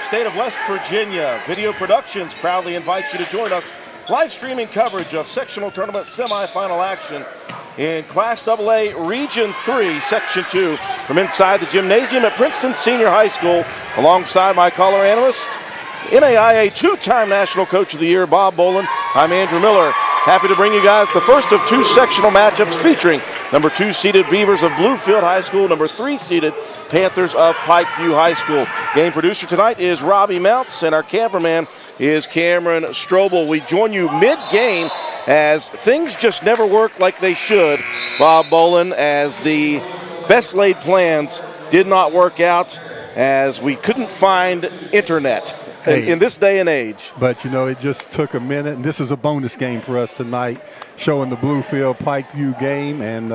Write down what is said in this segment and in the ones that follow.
state of West Virginia. Video Productions proudly invites you to join us. Live streaming coverage of sectional tournament semifinal action in Class AA Region 3, Section 2 from inside the gymnasium at Princeton Senior High School alongside my caller analyst, NAIA two-time National Coach of the Year, Bob Bolin. I'm Andrew Miller. Happy to bring you guys the first of two sectional matchups featuring number 2 seeded Beavers of Bluefield High School, number 3 seeded Panthers of Pikeview High School. Game producer tonight is Robbie Mounts, and our cameraman is Cameron Strobel. We join you mid-game as things just never work like they should, Bob Bolin, as the best laid plans did not work out as we couldn't find internet. In this day and age. But, you know, it just took a minute, and this is a bonus game for us tonight, showing the Bluefield Pikeview game, and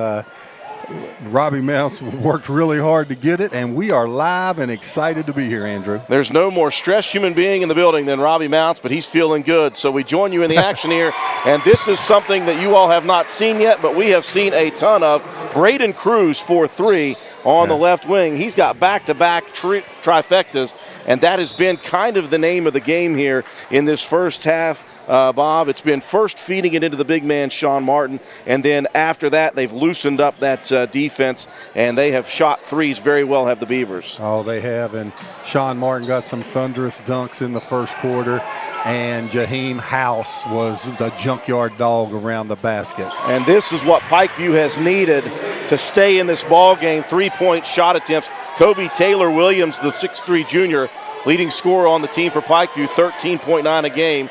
Robbie Mounts worked really hard to get it, and we are live and excited to be here, Andrew. There's no more stressed human being in the building than Robbie Mounts, but he's feeling good. So we join you in the action here, and this is something that you all have not seen yet, but we have seen a ton of. Braden Cruz for 3 on the left wing. He's got back-to-back trifectas, and that has been kind of the name of the game here in this first half, Bob. It's been first feeding it into the big man, Sean Martin, and then after that, they've loosened up that defense, and they have shot threes very well, have the Beavers. Oh, they have, and Sean Martin got some thunderous dunks in the first quarter, and Jaheim House was the junkyard dog around the basket. And this is what Pikeview has needed to stay in this ball game. 3-point shot attempts. Kobe Taylor Williams, the 6'3 junior, leading scorer on the team for Pikeview, 13.9 a game.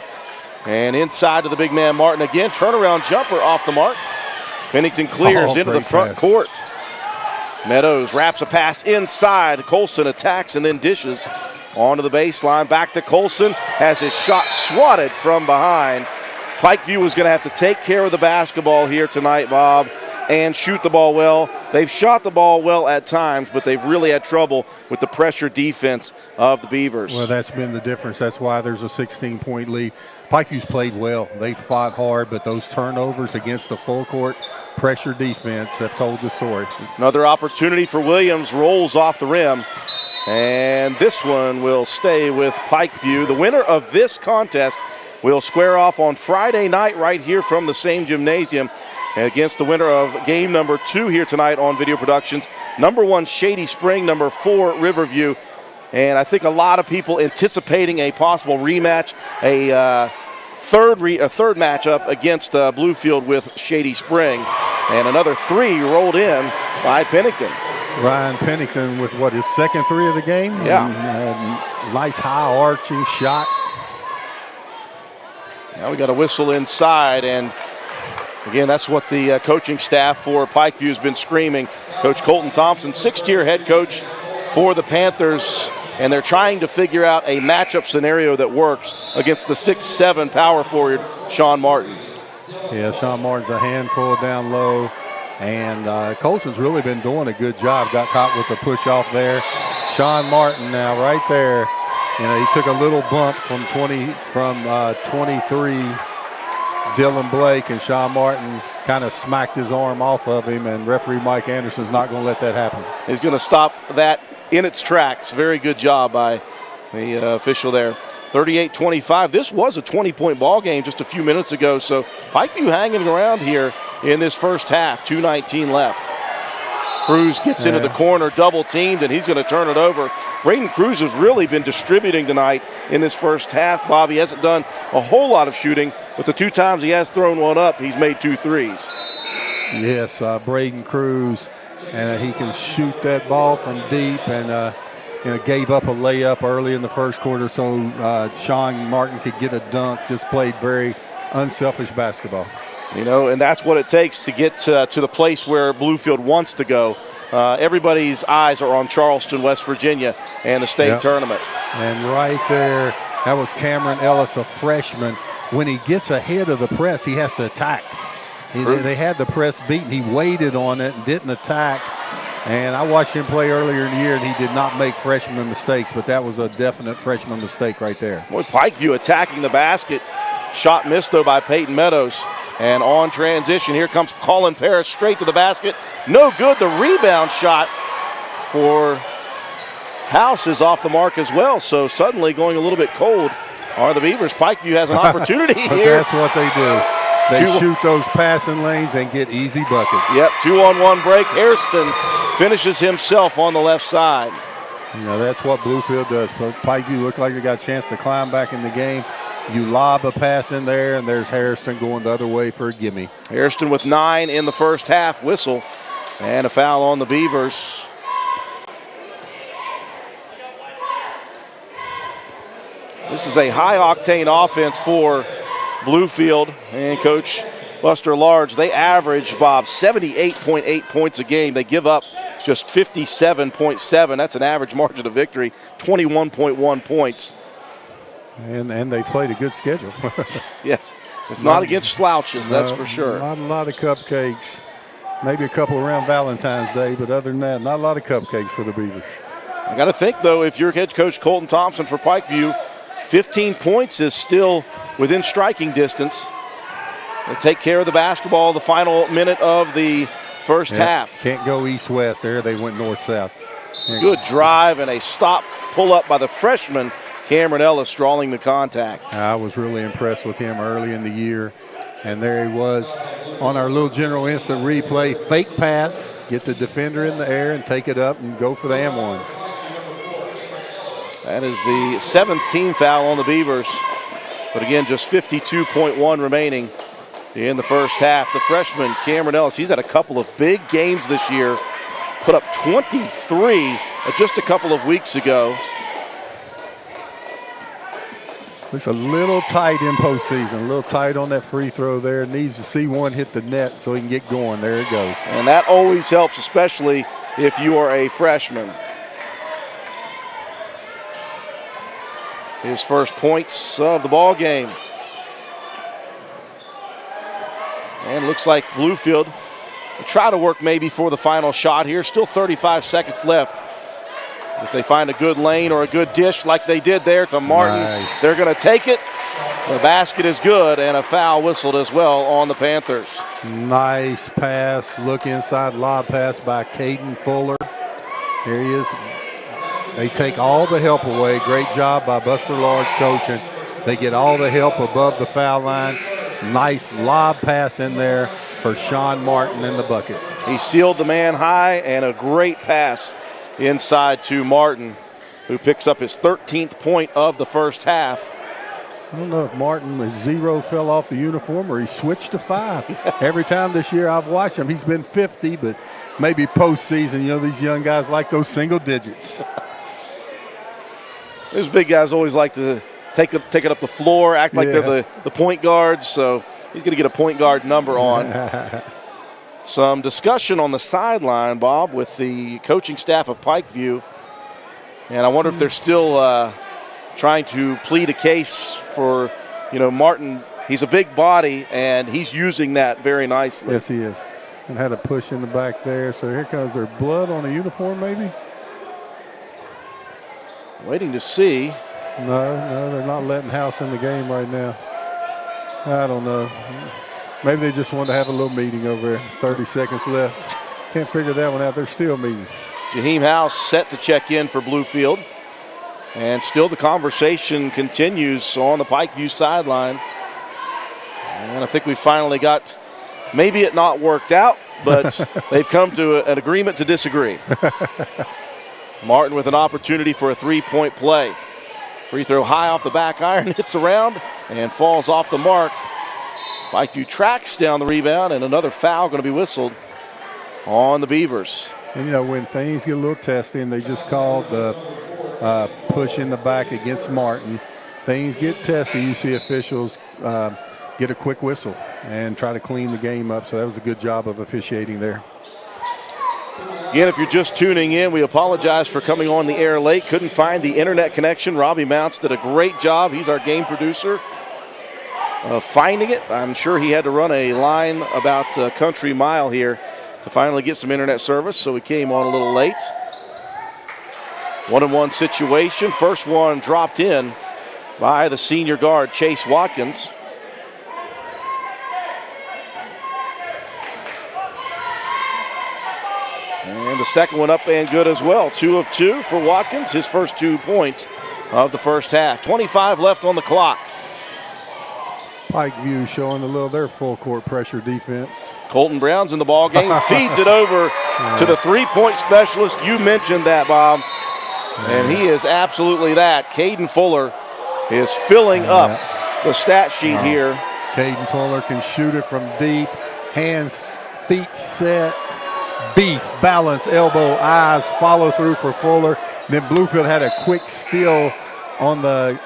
And inside to the big man Martin again. Turnaround jumper off the mark. Pennington clears into the front court. Meadows wraps a pass inside. Colson attacks and then dishes onto the baseline. Back to Colson. Has his shot swatted from behind. Pikeview is going to have to take care of the basketball here tonight, Bob, and shoot the ball well. They've shot the ball well at times, but they've really had trouble with the pressure defense of the Beavers. Well, that's been the difference. That's why there's a 16-point lead. Pikeview's played well. They fought hard, but those turnovers against the full court pressure defense have told the story. Another opportunity for Williams, rolls off the rim, and this one will stay with Pikeview. The winner of this contest will square off on Friday night right here from the same gymnasium against the winner of game number 2 here tonight on Video Productions. Number 1, Shady Spring. Number 4, Riverview. And I think a lot of people anticipating a possible rematch, a third matchup against Bluefield with Shady Spring. And another 3 rolled in by Pennington. Ryan Pennington with, his second 3 of the game? Yeah. And, nice high arching shot. Now we got a whistle inside, and again, that's what the coaching staff for Pikeview has been screaming. Coach Colton Thompson, 6th-year head coach for the Panthers, and they're trying to figure out a matchup scenario that works against the 6'7 power forward, Sean Martin. Yeah, Sean Martin's a handful down low, and Colson's really been doing a good job. Got caught with a push-off there. Sean Martin now right there. You know, he took a little bump from 23 Dylan Blake, and Sean Martin kind of smacked his arm off of him, and referee Mike Anderson's not going to let that happen. He's going to stop that in its tracks. Very good job by the official there. 38-25. This was a 20-point ball game just a few minutes ago, so Pikeview hanging around here in this first half. 2:19 left. Cruz gets into the corner, double teamed, and he's going to turn it over. Braden Cruz has really been distributing tonight in this first half. Bobby hasn't done a whole lot of shooting, but the 2 times he has thrown one up, he's made 2 threes. Yes, Braden Cruz, and he can shoot that ball from deep, and gave up a layup early in the first quarter so Sean Martin could get a dunk. Just played very unselfish basketball. You know, and that's what it takes to get to the place where Bluefield wants to go. Everybody's eyes are on Charleston, West Virginia, and the state tournament. And right there, that was Cameron Ellis, a freshman. When he gets ahead of the press, he has to attack. They had the press beaten. He waited on it and didn't attack. And I watched him play earlier in the year, and he did not make freshman mistakes, but that was a definite freshman mistake right there. Boy, Pikeview attacking the basket. Shot missed, though, by Peyton Meadows. And on transition, here comes Colin Parrish straight to the basket. No good. The rebound shot for House is off the mark as well, so suddenly going a little bit cold are the Beavers. Pikeview has an opportunity But here. That's what they do. They shoot those passing lanes and get easy buckets. Yep, 2-on-1 break. Hairston finishes himself on the left side. You know, that's what Bluefield does. Pikeview looked like they got a chance to climb back in the game. You lob a pass in there, and there's Hairston going the other way for a gimme. Hairston with 9 in the first half. Whistle and a foul on the Beavers. This is a high-octane offense for Bluefield and Coach Buster Large. They average, Bob, 78.8 points a game. They give up just 57.7. That's an average margin of victory, 21.1 points. And they played a good schedule. Yes, it's not against slouches, that's for sure. Not a lot of cupcakes. Maybe a couple around Valentine's Day, but other than that, not a lot of cupcakes for the Beavers. I got to think, though, if you're head coach Colton Thompson for Pikeview, 15 points is still within striking distance. They take care of the basketball the final minute of the first half. Can't go east-west there. They went north-south. Good drive and a stop pull-up by the freshman, Cameron Ellis, drawing the contact. I was really impressed with him early in the year. And there he was on our little general instant replay. Fake pass, get the defender in the air and take it up and go for the and one. That is the 7th team foul on the Beavers. But again, just 52.1 remaining in the first half. The freshman, Cameron Ellis, he's had a couple of big games this year. Put up 23 just a couple of weeks ago. Looks a little tight in postseason, a little tight on that free throw there. Needs to see one hit the net so he can get going. There it goes. And that always helps, especially if you are a freshman. His first points of the ball game. And looks like Bluefield will try to work maybe for the final shot here. Still 35 seconds left. If they find a good lane or a good dish like they did there to Martin, They're going to take it. The basket is good, and a foul whistled as well on the Panthers. Nice pass. Look inside, lob pass by Caden Fuller. Here he is. They take all the help away. Great job by Buster Large coaching. They get all the help above the foul line. Nice lob pass in there for Sean Martin in the bucket. He sealed the man high, and a great pass inside to Martin, who picks up his 13th point of the first half. I don't know if Martin was 0 fell off the uniform or he switched to 5. Every time this year I've watched him, he's been 50, but maybe postseason, you know, these young guys like those single digits. Those big guys always like to take it up the floor, act like they're the point guards, so he's going to get a point guard number on. Some discussion on the sideline, Bob, with the coaching staff of Pikeview. And I wonder if they're still trying to plead a case for, you know, Martin. He's a big body, and he's using that very nicely. Yes, he is. And had a push in the back there. So here comes their blood on the uniform, maybe? Waiting to see. No, they're not letting House in the game right now. I don't know. Maybe they just wanted to have a little meeting over there. 30 seconds left. Can't figure that one out. They're still meeting. Jaheim House set to check in for Bluefield. And still the conversation continues on the Pikeview sideline. And I think we finally got, maybe it not worked out, but they've come to an agreement to disagree. Martin with an opportunity for a three-point play. Free throw high off the back iron, hits around and falls off the mark. Pikeview tracks down the rebound, and another foul going to be whistled on the Beavers. And, you know, when things get a little testy, and they just called the push in the back against Martin, things get testy, you see officials get a quick whistle and try to clean the game up. So that was a good job of officiating there. Again, if you're just tuning in, we apologize for coming on the air late. Couldn't find the internet connection. Robbie Mounts did a great job. He's our game producer. Finding it. I'm sure he had to run a line about a country mile here to finally get some internet service, so we came on a little late. 1-on-1 situation. First one dropped in by the senior guard, Chase Watkins. And the second one up and good as well. 2 of 2 for Watkins, his first 2 points of the first half. 25 left on the clock. Pikeview showing a little their full court pressure defense. Colton Brown's in the ball game, feeds it over to the three-point specialist. You mentioned that, Bob, and he is absolutely that. Caden Fuller is filling up the stat sheet here. Caden Fuller can shoot it from deep, hands, feet set, beef, balance, elbow, eyes, follow through for Fuller. Then Bluefield had a quick steal on the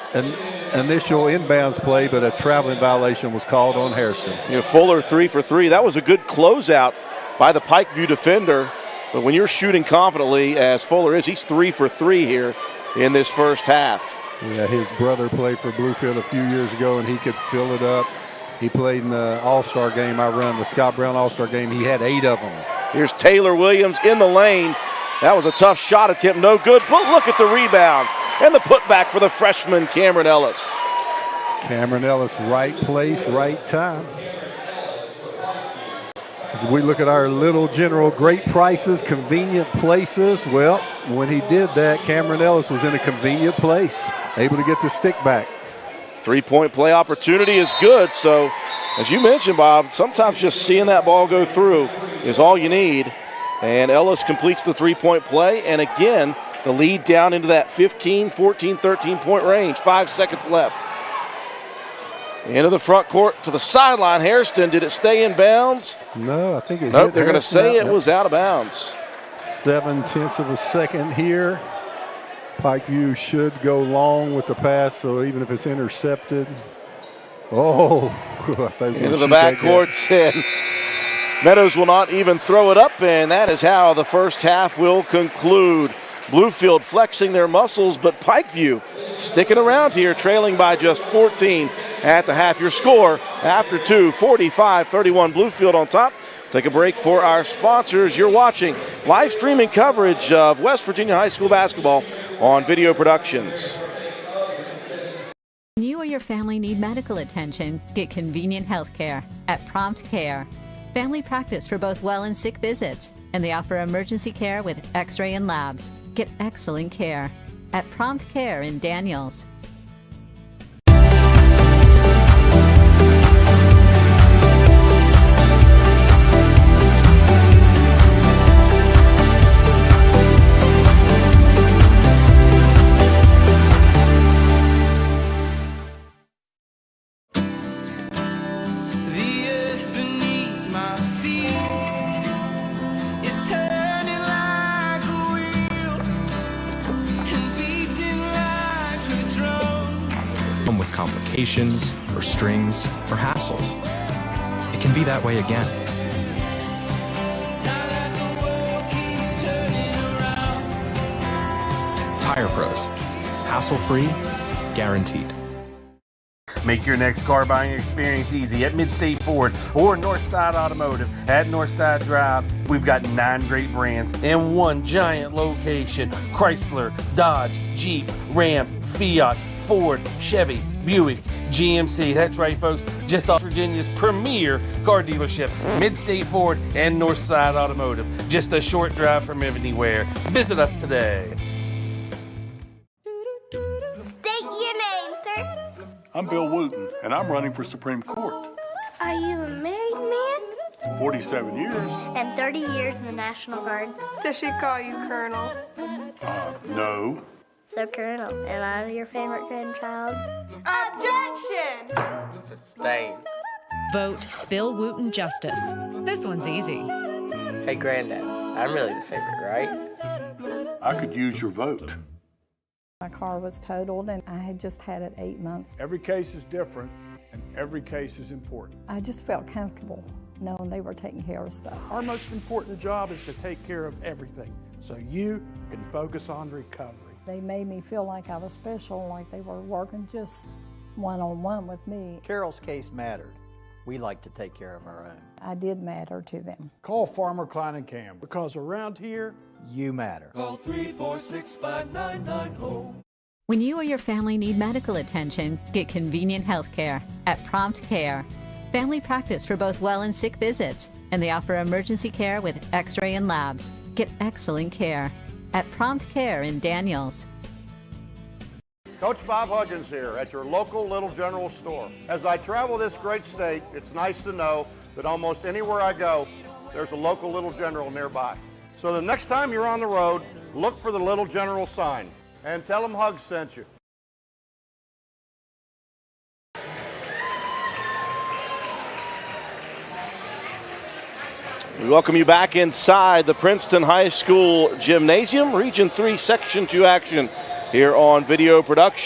initial inbounds play, but a traveling violation was called on Hairston. Fuller 3 for 3. That was a good closeout by the Pikeview defender. But when you're shooting confidently, as Fuller is, he's 3 for 3 here in this first half. Yeah, his brother played for Bluefield a few years ago, and he could fill it up. He played in the All-Star game I run, the Scott Brown All-Star game. He had 8 of them. Here's Taylor Williams in the lane. That was a tough shot attempt, no good. But look at the rebound and the putback for the freshman, Cameron Ellis. Cameron Ellis, right place, right time. As we look at our little general, great prices, convenient places, well, when he did that, Cameron Ellis was in a convenient place, able to get the stick back. Three-point play opportunity is good. So, as you mentioned, Bob, sometimes just seeing that ball go through is all you need. And Ellis completes the three-point play. And again, the lead down into that 15, 14, 13-point range. 5 seconds left. Into the front court to the sideline. Hairston, did it stay in bounds? No, I think it Nope, hit they're going to say it out. was out of bounds. 0.7 of a second here. Pikeview should go long with the pass, so even if it's intercepted. Oh, into the backcourt, and Meadows will not even throw it up, and that is how the first half will conclude. Bluefield flexing their muscles, but Pikeview sticking around here, trailing by just 14 at the half. Your score after 2, 45-31, Bluefield on top. Take a break for our sponsors. You're watching live streaming coverage of West Virginia High School basketball on Video Productions. When you or your family need medical attention, get convenient health care at Prompt Care. Family practice for both well and sick visits, and they offer emergency care with x-ray and labs. Get excellent care at Prompt Care in Daniels. With complications or strings or hassles. It can be that way again. Tire Pros. Hassle-free, guaranteed. Make your next car buying experience easy at Midstate Ford or Northside Automotive at Northside Drive. We've got 9 great brands in one giant location. Chrysler, Dodge, Jeep, Ram, Fiat, Ford, Chevy, Buick, GMC. That's right, folks. Just off Virginia's premier car dealership, Midstate Ford and Northside Automotive. Just a short drive from anywhere. Visit us today. State your name, sir. I'm Bill Wooten, and I'm running for Supreme Court. Are you a married man? 47 years? And 30 years in the National Guard. Does she call you Colonel? No. So, Colonel, am I your favorite grandchild? Objection! Sustained. Vote Bill Wooten Justice. This one's easy. Hey, Granddad, I'm really the favorite, right? I could use your vote. My car was totaled and I had just had it 8 months. Every case is different and every case is important. I just felt comfortable knowing they were taking care of stuff. Our most important job is to take care of everything so you can focus on recovery. They made me feel like I was special, like they were working just one-on-one with me. Carol's case mattered. We like to take care of our own. I did matter to them. Call Farmer Klein and Cam because around here, you matter. Call 346-5990. When you or your family need medical attention, get convenient health care at Prompt Care. Family practice for both well and sick visits, and they offer emergency care with x-ray and labs. Get excellent care at Prompt Care in Daniels. Coach Bob Huggins here at your local Little General store. As I travel this great state, it's nice to know that almost anywhere I go, there's a local Little General nearby. So the next time you're on the road, look for the Little General sign and tell them Hugs sent you. We welcome you back inside the Princeton High School Gymnasium. Region 3, Section 2 action here on Video Production.